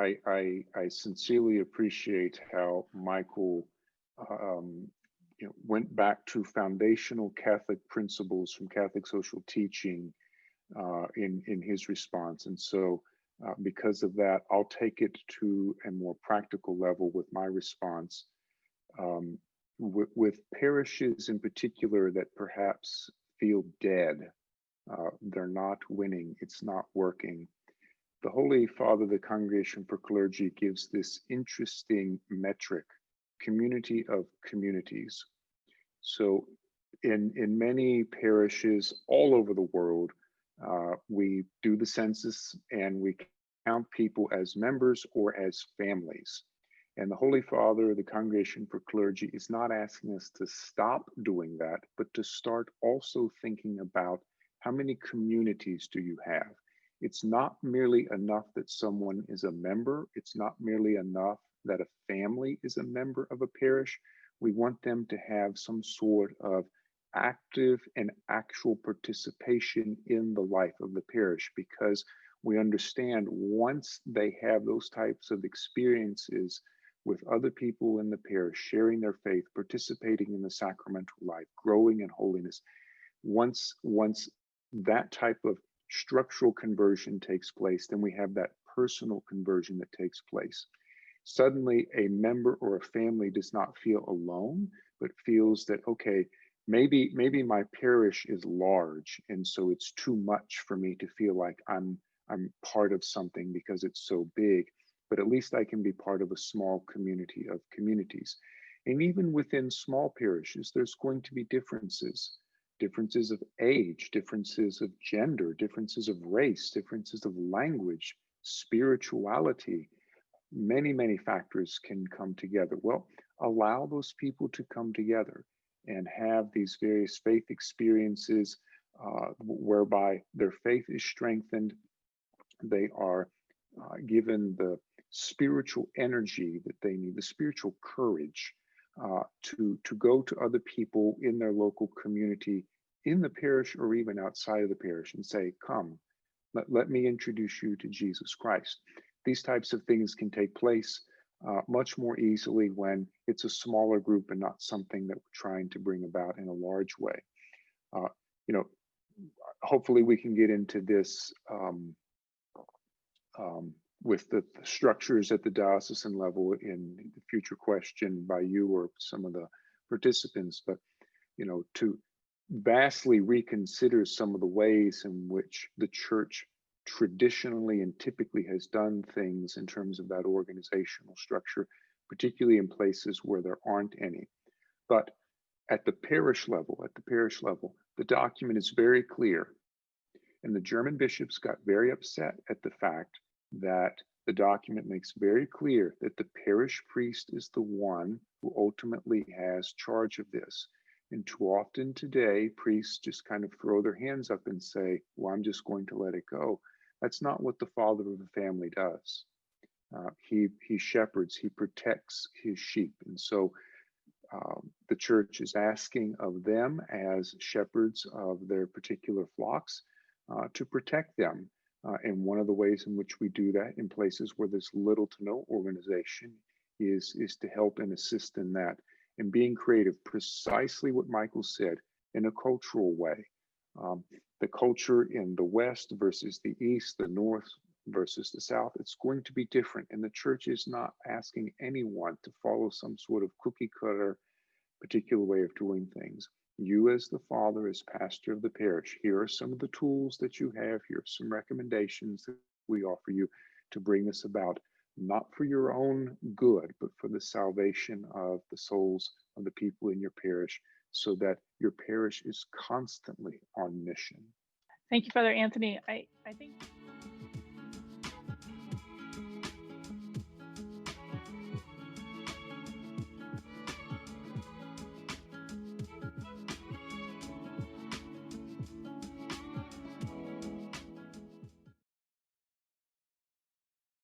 I sincerely appreciate how Michael went back to foundational Catholic principles from Catholic social teaching in his response. And so because of that, I'll take it to a more practical level with my response. With parishes in particular that perhaps feel dead, they're not winning, it's not working. The Holy Father of the Congregation for Clergy gives this interesting metric, community of communities. So in many parishes all over the world, we do the census and we count people as members or as families. And the Holy Father of the Congregation for Clergy is not asking us to stop doing that, but to start also thinking about how many communities do you have? It's not merely enough that someone is a member. It's not merely enough that a family is a member of a parish. We want them to have some sort of active and actual participation in the life of the parish, because we understand once they have those types of experiences with other people in the parish, sharing their faith, participating in the sacramental life, growing in holiness, once that type of structural conversion takes place, then we have that personal conversion that takes place. Suddenly, a member or a family does not feel alone, but feels that, okay, maybe my parish is large, and so it's too much for me to feel like I'm part of something because it's so big, but at least I can be part of a small community of communities. And even within small parishes, there's going to be differences of age, differences of gender, differences of race, differences of language, spirituality. Many factors can come together. Well, allow those people to come together and have these various faith experiences whereby their faith is strengthened. They are given the spiritual energy that they need, the spiritual courage to go to other people in their local community, in the parish or even outside of the parish, and say, come, let me introduce you to Jesus Christ. These types of things can take place much more easily when it's a smaller group and not something that we're trying to bring about in a large way. Hopefully we can get into this with the structures at the diocesan level in the future question by you or some of the participants, but to vastly reconsider some of the ways in which the church traditionally and typically has done things in terms of that organizational structure, particularly in places where there aren't any. But at the parish level, the document is very clear. And the German bishops got very upset at the fact that the document makes very clear that the parish priest is the one who ultimately has charge of this. And too often today, priests just kind of throw their hands up and say, well, I'm just going to let it go. That's not what the father of the family does. He shepherds, he protects his sheep. And so the church is asking of them as shepherds of their particular flocks to protect them. And one of the ways in which we do that in places where there's little to no organization is to help and assist in that. And being creative, precisely what Michael said, in a cultural way. The culture in the West versus the East, the North versus the South, it's going to be different. And the church is not asking anyone to follow some sort of cookie cutter particular way of doing things. You as the father, as pastor of the parish, here are some of the tools that you have. Here are some recommendations that we offer you to bring this about, not for your own good, but for the salvation of the souls of the people in your parish, so that your parish is constantly on mission. Thank you, Father Anthony. I think